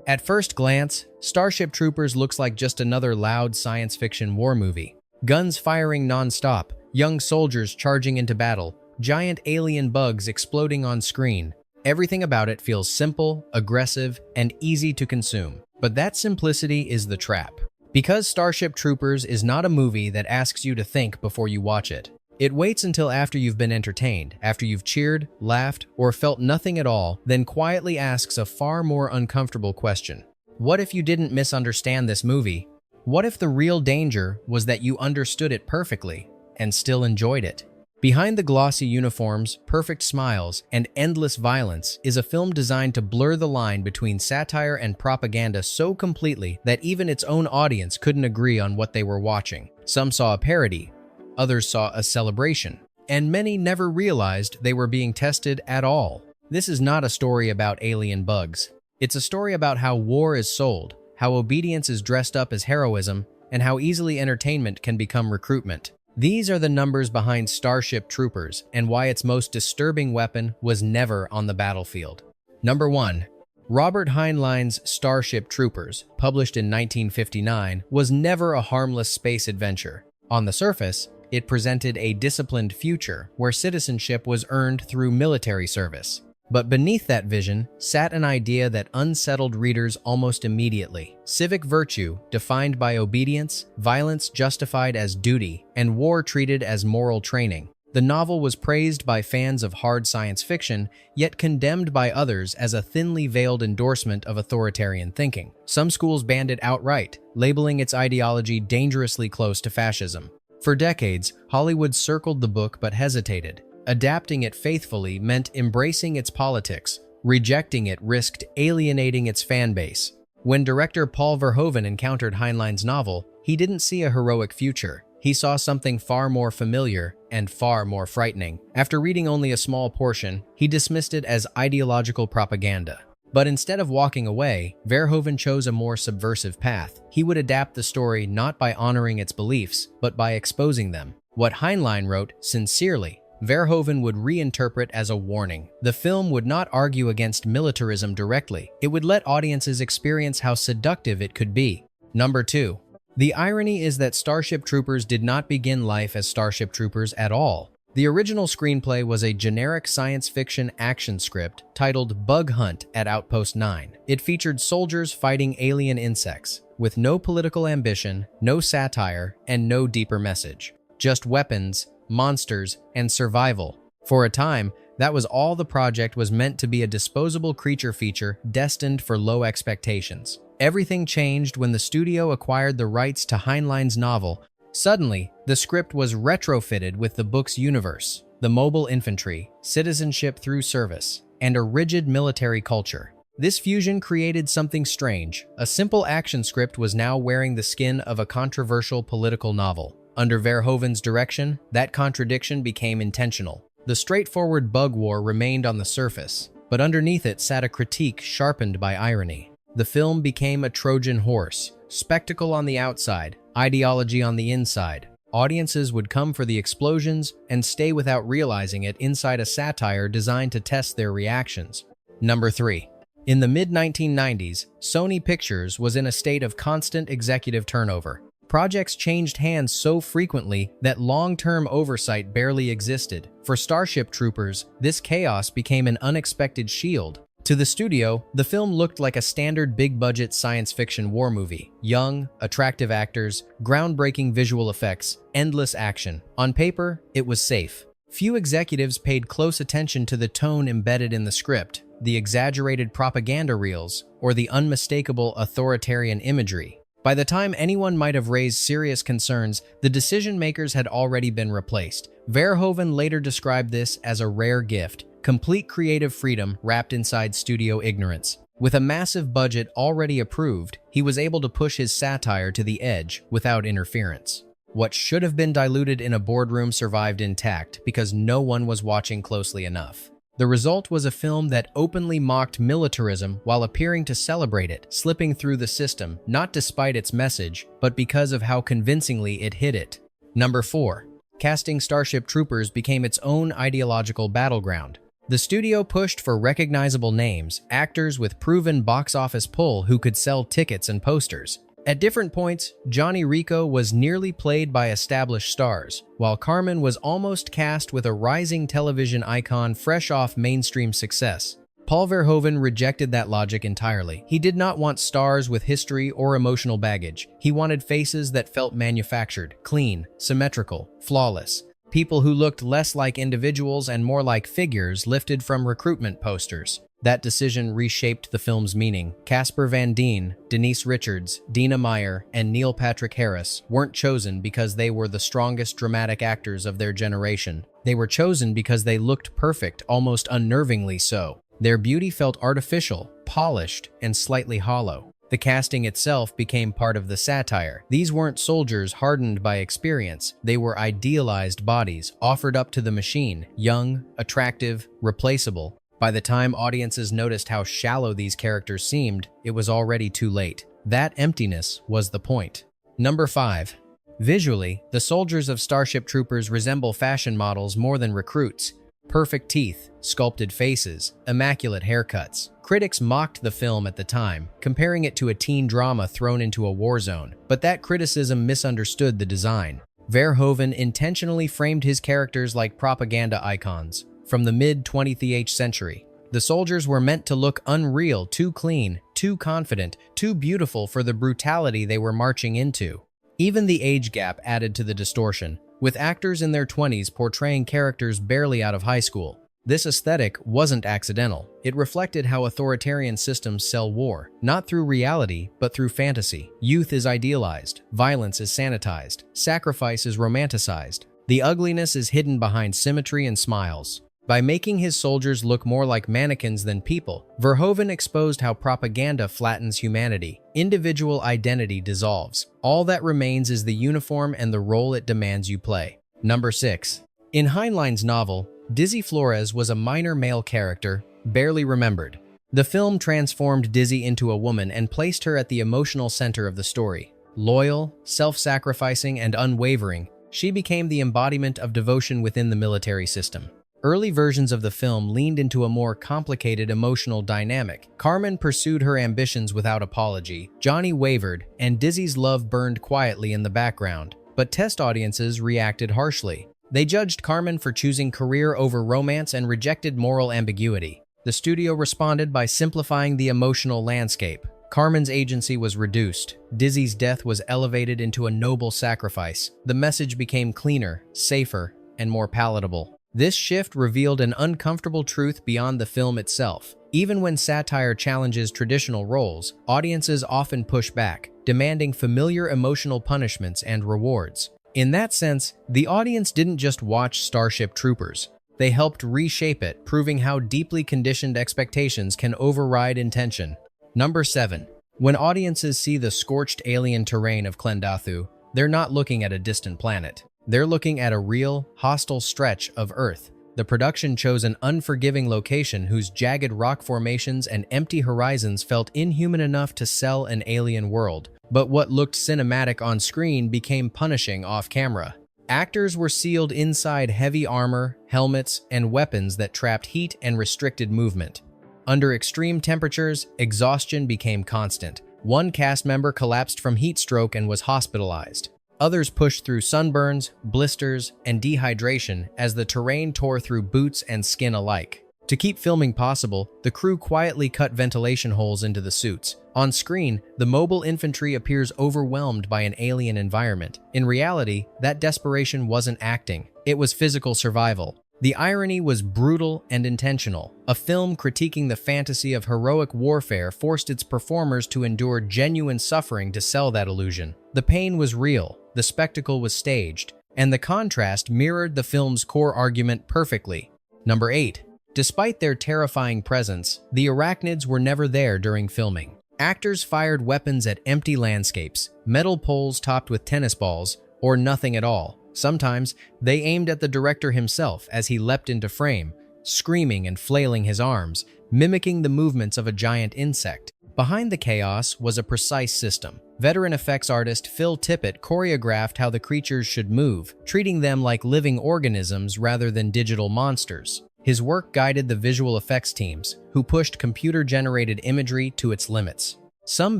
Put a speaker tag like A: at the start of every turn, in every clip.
A: At first glance, Starship Troopers looks like just another loud science fiction war movie. Guns firing non-stop, young soldiers charging into battle, giant alien bugs exploding on screen. Everything about it feels simple, aggressive, and easy to consume. But that simplicity is the trap. Because Starship Troopers is not a movie that asks you to think before you watch it. It waits until after you've been entertained, after you've cheered, laughed, or felt nothing at all, then quietly asks a far more uncomfortable question. What if you didn't misunderstand this movie? What if the real danger was that you understood it perfectly and still enjoyed it? Behind the glossy uniforms, perfect smiles, and endless violence is a film designed to blur the line between satire and propaganda so completely that even its own audience couldn't agree on what they were watching. Some saw a parody, others saw a celebration, and many never realized they were being tested at all. This is not a story about alien bugs. It's a story about how war is sold, how obedience is dressed up as heroism, and how easily entertainment can become recruitment. These are the numbers behind Starship Troopers and why its most disturbing weapon was never on the battlefield. Number 1. Robert Heinlein's Starship Troopers, published in 1959, was never a harmless space adventure. On the surface, it presented a disciplined future where citizenship was earned through military service. But beneath that vision sat an idea that unsettled readers almost immediately. Civic virtue defined by obedience, violence justified as duty, and war treated as moral training. The novel was praised by fans of hard science fiction, yet condemned by others as a thinly veiled endorsement of authoritarian thinking. Some schools banned it outright, labeling its ideology dangerously close to fascism. For decades, Hollywood circled the book but hesitated. Adapting it faithfully meant embracing its politics. Rejecting it risked alienating its fan base. When director Paul Verhoeven encountered Heinlein's novel, he didn't see a heroic future. He saw something far more familiar and far more frightening. After reading only a small portion, he dismissed it as ideological propaganda. But instead of walking away, Verhoeven chose a more subversive path. He would adapt the story not by honoring its beliefs, but by exposing them. What Heinlein wrote, sincerely, Verhoeven would reinterpret as a warning. The film would not argue against militarism directly. It would let audiences experience how seductive it could be. Number 2. The irony is that Starship Troopers did not begin life as Starship Troopers at all. The original screenplay was a generic science fiction action script titled Bug Hunt at Outpost 9. It featured soldiers fighting alien insects, with no political ambition, no satire, and no deeper message. Just weapons, monsters, and survival. For a time, that was all the project was meant to be, a disposable creature feature destined for low expectations. Everything changed when the studio acquired the rights to Heinlein's novel. Suddenly, the script was retrofitted with the book's universe, the mobile infantry, citizenship through service, and a rigid military culture. This fusion created something strange. A simple action script was now wearing the skin of a controversial political novel. Under Verhoeven's direction, that contradiction became intentional. The straightforward bug war remained on the surface, but underneath it sat a critique sharpened by irony. The film became a Trojan horse, spectacle on the outside, ideology on the inside. Audiences would come for the explosions and stay without realizing it inside a satire designed to test their reactions. Number 3. In the mid-1990s, Sony Pictures was in a state of constant executive turnover. Projects changed hands so frequently that long-term oversight barely existed. For Starship Troopers, this chaos became an unexpected shield. To the studio, the film looked like a standard big-budget science fiction war movie. Young, attractive actors, groundbreaking visual effects, endless action. On paper, it was safe. Few executives paid close attention to the tone embedded in the script, the exaggerated propaganda reels, or the unmistakable authoritarian imagery. By the time anyone might have raised serious concerns, the decision-makers had already been replaced. Verhoeven later described this as a rare gift, complete creative freedom wrapped inside studio ignorance. With a massive budget already approved, he was able to push his satire to the edge without interference. What should have been diluted in a boardroom survived intact because no one was watching closely enough. The result was a film that openly mocked militarism while appearing to celebrate it, slipping through the system, not despite its message, but because of how convincingly it hid it. Number 4. Casting Starship Troopers became its own ideological battleground. The studio pushed for recognizable names, actors with proven box office pull who could sell tickets and posters. At different points, Johnny Rico was nearly played by established stars, while Carmen was almost cast with a rising television icon fresh off mainstream success. Paul Verhoeven rejected that logic entirely. He did not want stars with history or emotional baggage. He wanted faces that felt manufactured, clean, symmetrical, flawless. People who looked less like individuals and more like figures lifted from recruitment posters. That decision reshaped the film's meaning. Casper Van Dien, Denise Richards, Dina Meyer, and Neil Patrick Harris weren't chosen because they were the strongest dramatic actors of their generation. They were chosen because they looked perfect, almost unnervingly so. Their beauty felt artificial, polished, and slightly hollow. The casting itself became part of the satire. These weren't soldiers hardened by experience. They were idealized bodies offered up to the machine, young, attractive, replaceable. By the time audiences noticed how shallow these characters seemed, it was already too late. That emptiness was the point. Number 5. Visually, the soldiers of Starship Troopers resemble fashion models more than recruits. Perfect teeth, sculpted faces, immaculate haircuts. Critics mocked the film at the time, comparing it to a teen drama thrown into a war zone, but that criticism misunderstood the design. Verhoeven intentionally framed his characters like propaganda icons. From the mid-20th century, the soldiers were meant to look unreal, too clean, too confident, too beautiful for the brutality they were marching into. Even the age gap added to the distortion, with actors in their 20s portraying characters barely out of high school. This aesthetic wasn't accidental. It reflected how authoritarian systems sell war, not through reality, but through fantasy. Youth is idealized, violence is sanitized, sacrifice is romanticized. The ugliness is hidden behind symmetry and smiles. By making his soldiers look more like mannequins than people, Verhoeven exposed how propaganda flattens humanity. Individual identity dissolves. All that remains is the uniform and the role it demands you play. Number 6. In Heinlein's novel, Dizzy Flores was a minor male character, barely remembered. The film transformed Dizzy into a woman and placed her at the emotional center of the story. Loyal, self-sacrificing, and unwavering, she became the embodiment of devotion within the military system. Early versions of the film leaned into a more complicated emotional dynamic. Carmen pursued her ambitions without apology, Johnny wavered, and Dizzy's love burned quietly in the background. But test audiences reacted harshly. They judged Carmen for choosing career over romance and rejected moral ambiguity. The studio responded by simplifying the emotional landscape. Carmen's agency was reduced. Dizzy's death was elevated into a noble sacrifice. The message became cleaner, safer, and more palatable. This shift revealed an uncomfortable truth beyond the film itself. Even when satire challenges traditional roles, audiences often push back, demanding familiar emotional punishments and rewards. In that sense, the audience didn't just watch Starship Troopers. They helped reshape it, proving how deeply conditioned expectations can override intention. Number 7. When audiences see the scorched alien terrain of Klendathu, they're not looking at a distant planet. They're looking at a real, hostile stretch of Earth. The production chose an unforgiving location whose jagged rock formations and empty horizons felt inhuman enough to sell an alien world. But what looked cinematic on screen became punishing off-camera. Actors were sealed inside heavy armor, helmets, and weapons that trapped heat and restricted movement. Under extreme temperatures, exhaustion became constant. One cast member collapsed from heat stroke and was hospitalized. Others pushed through sunburns, blisters, and dehydration as the terrain tore through boots and skin alike. To keep filming possible, the crew quietly cut ventilation holes into the suits. On screen, the mobile infantry appears overwhelmed by an alien environment. In reality, that desperation wasn't acting. It was physical survival. The irony was brutal and intentional. A film critiquing the fantasy of heroic warfare forced its performers to endure genuine suffering to sell that illusion. The pain was real, the spectacle was staged, and the contrast mirrored the film's core argument perfectly. Number 8. Despite their terrifying presence, the arachnids were never there during filming. Actors fired weapons at empty landscapes, metal poles topped with tennis balls, or nothing at all. Sometimes, they aimed at the director himself as he leapt into frame, screaming and flailing his arms, mimicking the movements of a giant insect. Behind the chaos was a precise system. Veteran effects artist Phil Tippett choreographed how the creatures should move, treating them like living organisms rather than digital monsters. His work guided the visual effects teams, who pushed computer-generated imagery to its limits. Some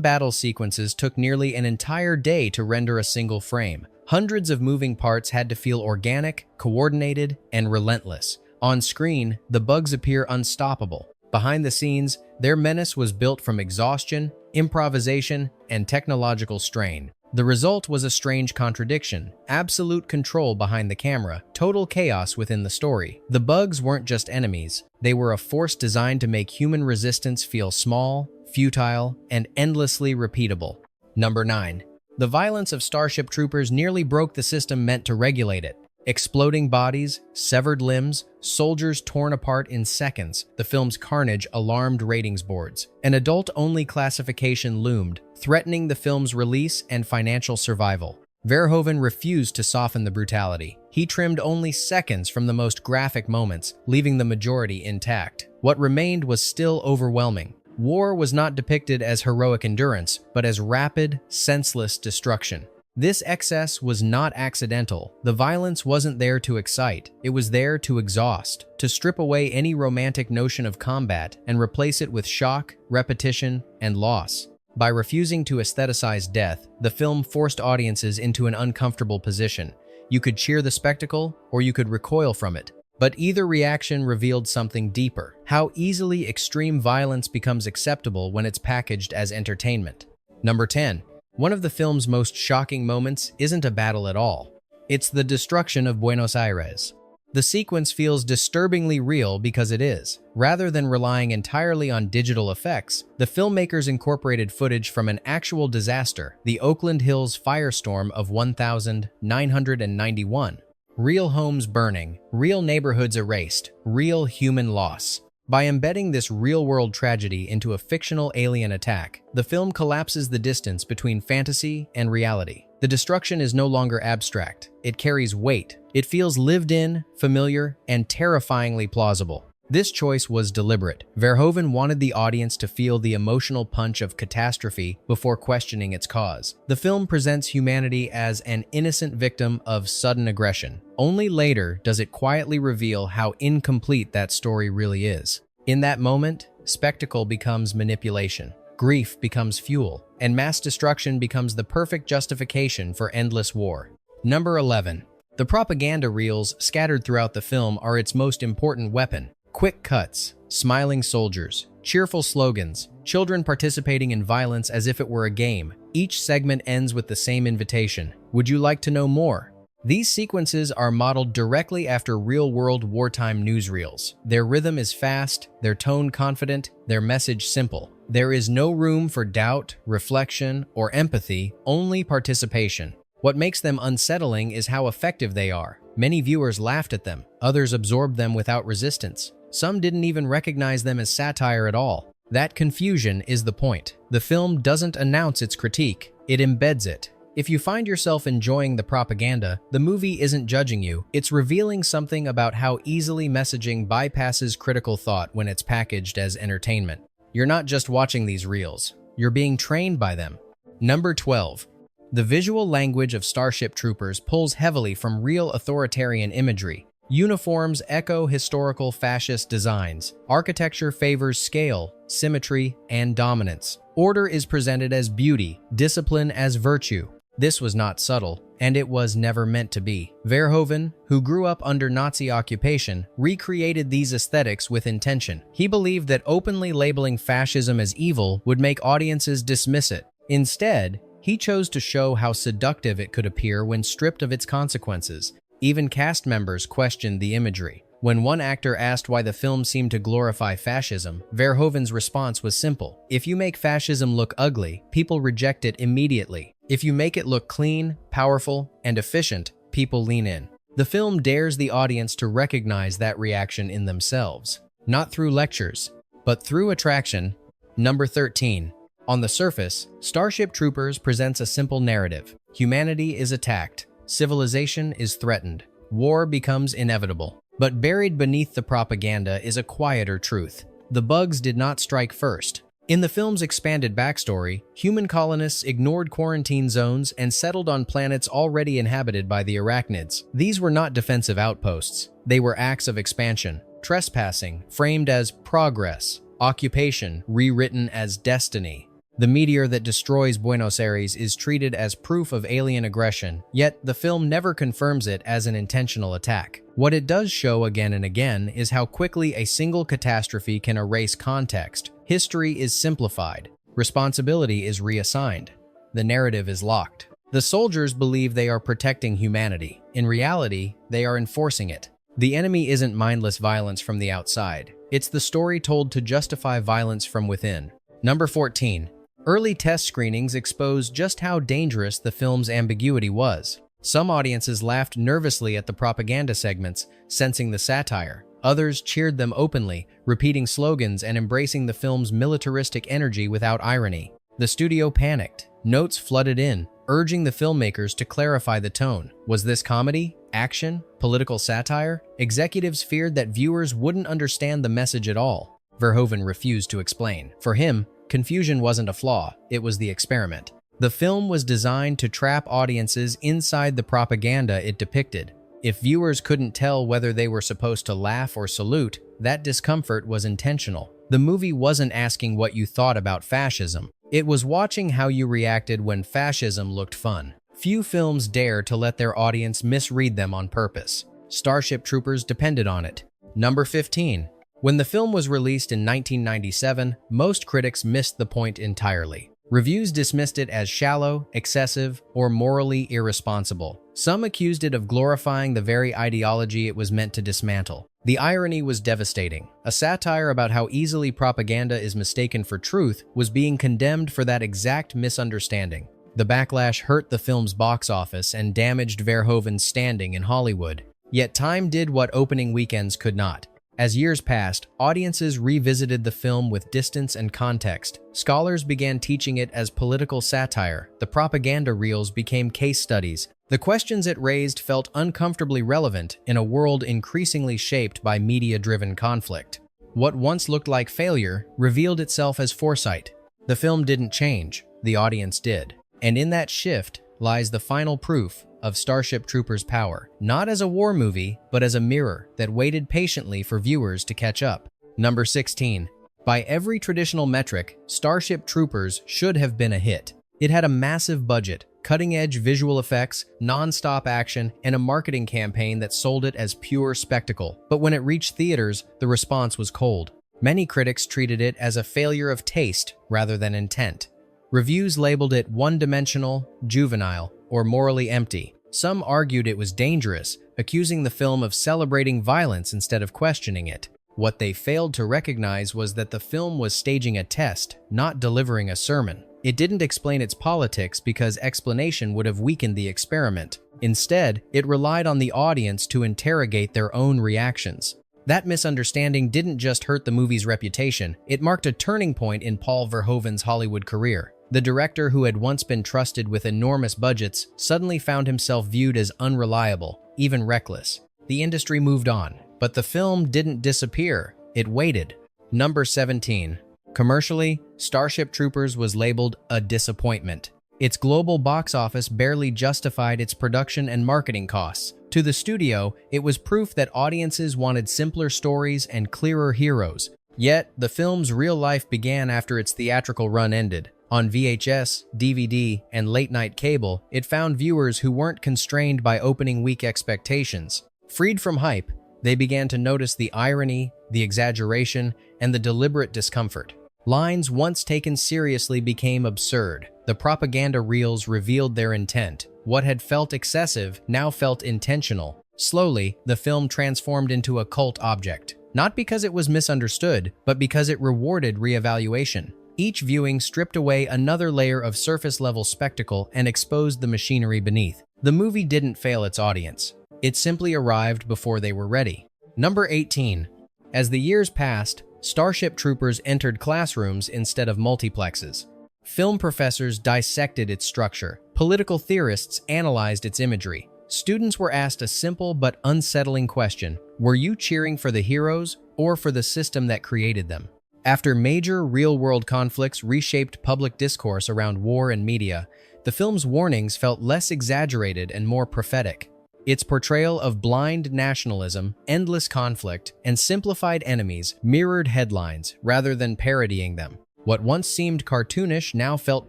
A: battle sequences took nearly an entire day to render a single frame. Hundreds of moving parts had to feel organic, coordinated, and relentless. On screen, the bugs appear unstoppable. Behind the scenes, their menace was built from exhaustion, improvisation, and technological strain. The result was a strange contradiction: absolute control behind the camera, total chaos within the story. The bugs weren't just enemies, they were a force designed to make human resistance feel small, futile, and endlessly repeatable. Number 9. The violence of Starship Troopers nearly broke the system meant to regulate it. Exploding bodies, severed limbs, soldiers torn apart in seconds, the film's carnage alarmed ratings boards. An adult-only classification loomed, threatening the film's release and financial survival. Verhoeven refused to soften the brutality. He trimmed only seconds from the most graphic moments, leaving the majority intact. What remained was still overwhelming. War was not depicted as heroic endurance, but as rapid, senseless destruction. This excess was not accidental. The violence wasn't there to excite, it was there to exhaust, to strip away any romantic notion of combat and replace it with shock, repetition, and loss. By refusing to aestheticize death, the film forced audiences into an uncomfortable position. You could cheer the spectacle, or you could recoil from it. But either reaction revealed something deeper: how easily extreme violence becomes acceptable when it's packaged as entertainment. Number 10. One of the film's most shocking moments isn't a battle at all. It's the destruction of Buenos Aires. The sequence feels disturbingly real because it is. Rather than relying entirely on digital effects, the filmmakers incorporated footage from an actual disaster, the Oakland Hills firestorm of 1991. Real homes burning, real neighborhoods erased, real human loss. By embedding this real-world tragedy into a fictional alien attack, the film collapses the distance between fantasy and reality. The destruction is no longer abstract. It carries weight. It feels lived in, familiar, and terrifyingly plausible. This choice was deliberate. Verhoeven wanted the audience to feel the emotional punch of catastrophe before questioning its cause. The film presents humanity as an innocent victim of sudden aggression. Only later does it quietly reveal how incomplete that story really is. In that moment, spectacle becomes manipulation, grief becomes fuel, and mass destruction becomes the perfect justification for endless war. Number 11. The propaganda reels scattered throughout the film are its most important weapon. Quick cuts, smiling soldiers, cheerful slogans, children participating in violence as if it were a game. Each segment ends with the same invitation: would you like to know more? These sequences are modeled directly after real-world wartime newsreels. Their rhythm is fast, their tone confident, their message simple. There is no room for doubt, reflection, or empathy, only participation. What makes them unsettling is how effective they are. Many viewers laughed at them, others absorbed them without resistance. Some didn't even recognize them as satire at all. That confusion is the point. The film doesn't announce its critique, it embeds it. If you find yourself enjoying the propaganda, the movie isn't judging you, it's revealing something about how easily messaging bypasses critical thought when it's packaged as entertainment. You're not just watching these reels, you're being trained by them. Number 12. The visual language of Starship Troopers pulls heavily from real authoritarian imagery. Uniforms echo historical fascist designs. Architecture favors scale, symmetry, and dominance. Order is presented as beauty, discipline as virtue. This was not subtle, and it was never meant to be. Verhoeven, who grew up under Nazi occupation, recreated these aesthetics with intention. He believed that openly labeling fascism as evil would make audiences dismiss it. Instead, he chose to show how seductive it could appear when stripped of its consequences. Even cast members questioned the imagery. When one actor asked why the film seemed to glorify fascism, Verhoeven's response was simple: if you make fascism look ugly, people reject it immediately. If you make it look clean, powerful, and efficient, people lean in. The film dares the audience to recognize that reaction in themselves, not through lectures, but through attraction. Number 13. On the surface, Starship Troopers presents a simple narrative. Humanity is attacked. Civilization is threatened. War becomes inevitable. But buried beneath the propaganda is a quieter truth. The bugs did not strike first. In the film's expanded backstory, human colonists ignored quarantine zones and settled on planets already inhabited by the arachnids. These were not defensive outposts. They were acts of expansion. trespassing framed as progress, occupation rewritten as destiny. The meteor that destroys Buenos Aires is treated as proof of alien aggression, yet the film never confirms it as an intentional attack. What it does show again and again is how quickly a single catastrophe can erase context. History is simplified. Responsibility is reassigned. The narrative is locked. The soldiers believe they are protecting humanity. In reality, they are enforcing it. The enemy isn't mindless violence from the outside. It's the story told to justify violence from within. Number 14. Early test screenings exposed just how dangerous the film's ambiguity was. Some audiences laughed nervously at the propaganda segments, sensing the satire. Others cheered them openly, repeating slogans and embracing the film's militaristic energy without irony. The studio panicked. Notes flooded in, urging the filmmakers to clarify the tone. Was this comedy? Action? Political satire? Executives feared that viewers wouldn't understand the message at all. Verhoeven refused to explain. For him, confusion wasn't a flaw, it was the experiment. The film was designed to trap audiences inside the propaganda it depicted. If viewers couldn't tell whether they were supposed to laugh or salute, that discomfort was intentional. The movie wasn't asking what you thought about fascism. It was watching how you reacted when fascism looked fun. Few films dare to let their audience misread them on purpose. Starship Troopers depended on it. Number 15. When the film was released in 1997, most critics missed the point entirely. Reviews dismissed it as shallow, excessive, or morally irresponsible. Some accused it of glorifying the very ideology it was meant to dismantle. The irony was devastating. A satire about how easily propaganda is mistaken for truth was being condemned for that exact misunderstanding. The backlash hurt the film's box office and damaged Verhoeven's standing in Hollywood. Yet time did what opening weekends could not. As years passed, audiences revisited the film with distance and context. Scholars began teaching it as political satire. The propaganda reels became case studies. The questions it raised felt uncomfortably relevant in a world increasingly shaped by media-driven conflict. What once looked like failure revealed itself as foresight. The film didn't change, the audience did. And in that shift lies the final proof of Starship Troopers' power, not as a war movie, but as a mirror that waited patiently for viewers to catch up. Number 16. By every traditional metric, Starship Troopers should have been a hit. It had a massive budget, cutting-edge visual effects, non-stop action, and a marketing campaign that sold it as pure spectacle. But when it reached theaters, the response was cold. Many critics treated it as a failure of taste rather than intent. Reviews labeled it one-dimensional, juvenile, or morally empty. Some argued it was dangerous, accusing the film of celebrating violence instead of questioning it. What they failed to recognize was that the film was staging a test, not delivering a sermon. It didn't explain its politics because explanation would have weakened the experiment. Instead, it relied on the audience to interrogate their own reactions. That misunderstanding didn't just hurt the movie's reputation, it marked a turning point in Paul Verhoeven's Hollywood career. The director, who had once been trusted with enormous budgets, suddenly found himself viewed as unreliable, even reckless. The industry moved on, but the film didn't disappear, it waited. Number 17. Commercially, Starship Troopers was labeled a disappointment. Its global box office barely justified its production and marketing costs. To the studio, it was proof that audiences wanted simpler stories and clearer heroes. Yet, the film's real life began after its theatrical run ended. On VHS, DVD, and late-night cable, it found viewers who weren't constrained by opening week expectations. Freed from hype, they began to notice the irony, the exaggeration, and the deliberate discomfort. Lines once taken seriously became absurd. The propaganda reels revealed their intent. What had felt excessive now felt intentional. Slowly, the film transformed into a cult object. Not because it was misunderstood, but because it rewarded reevaluation. Each viewing stripped away another layer of surface-level spectacle and exposed the machinery beneath. The movie didn't fail its audience. It simply arrived before they were ready. Number 18. As the years passed, Starship Troopers entered classrooms instead of multiplexes. Film professors dissected its structure. Political theorists analyzed its imagery. Students were asked a simple but unsettling question: were you cheering for the heroes or for the system that created them? After major real-world conflicts reshaped public discourse around war and media, the film's warnings felt less exaggerated and more prophetic. Its portrayal of blind nationalism, endless conflict, and simplified enemies mirrored headlines rather than parodying them. What once seemed cartoonish now felt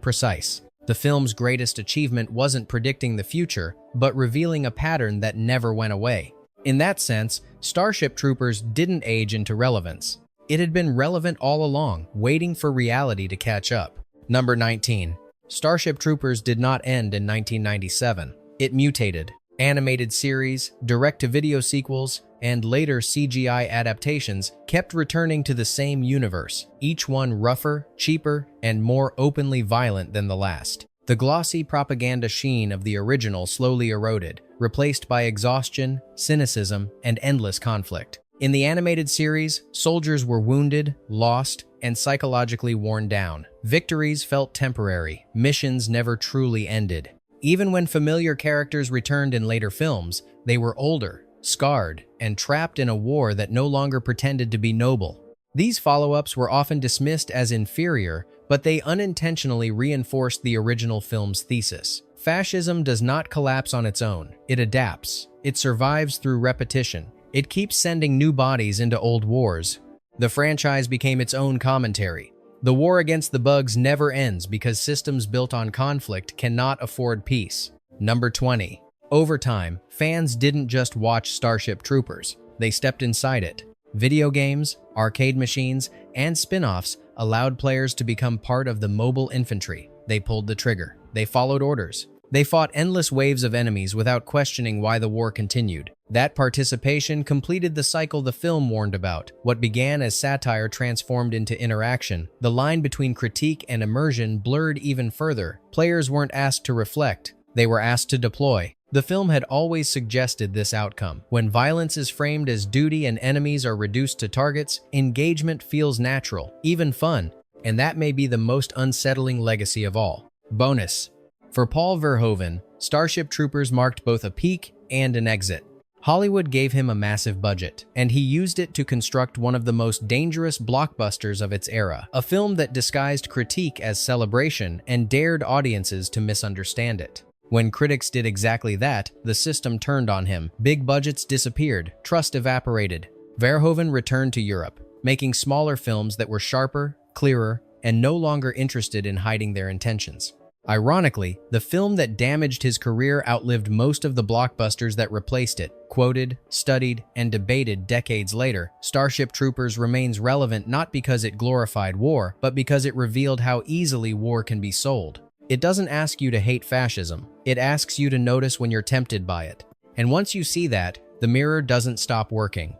A: precise. The film's greatest achievement wasn't predicting the future, but revealing a pattern that never went away. In that sense, Starship Troopers didn't age into relevance. It had been relevant all along, waiting for reality to catch up. Number 19. Starship Troopers did not end in 1997. It mutated. Animated series, direct-to-video sequels, and later CGI adaptations kept returning to the same universe, each one rougher, cheaper, and more openly violent than the last. The glossy propaganda sheen of the original slowly eroded, replaced by exhaustion, cynicism, and endless conflict. In the animated series, soldiers were wounded, lost, and psychologically worn down. Victories felt temporary, missions never truly ended. Even when familiar characters returned in later films, they were older, scarred, and trapped in a war that no longer pretended to be noble. These follow-ups were often dismissed as inferior, but they unintentionally reinforced the original film's thesis. Fascism does not collapse on its own. It adapts. It survives through repetition. It keeps sending new bodies into old wars. The franchise became its own commentary. The war against the bugs never ends because systems built on conflict cannot afford peace. Number 20. Over time, fans didn't just watch Starship Troopers. They stepped inside it. Video games, arcade machines, and spin-offs allowed players to become part of the mobile infantry. They pulled the trigger. They followed orders. They fought endless waves of enemies without questioning why the war continued. That participation completed the cycle the film warned about. What began as satire transformed into interaction. The line between critique and immersion blurred even further. Players weren't asked to reflect. They were asked to deploy. The film had always suggested this outcome. When violence is framed as duty and enemies are reduced to targets, engagement feels natural, even fun, and that may be the most unsettling legacy of all. Bonus. For Paul Verhoeven, Starship Troopers marked both a peak and an exit. Hollywood gave him a massive budget, and he used it to construct one of the most dangerous blockbusters of its era, a film that disguised critique as celebration and dared audiences to misunderstand it. When critics did exactly that, the system turned on him. Big budgets disappeared, trust evaporated. Verhoeven returned to Europe, making smaller films that were sharper, clearer, and no longer interested in hiding their intentions. Ironically, the film that damaged his career outlived most of the blockbusters that replaced it. Quoted, studied, and debated decades later, Starship Troopers remains relevant not because it glorified war, but because it revealed how easily war can be sold. It doesn't ask you to hate fascism. It asks you to notice when you're tempted by it. And once you see that, the mirror doesn't stop working.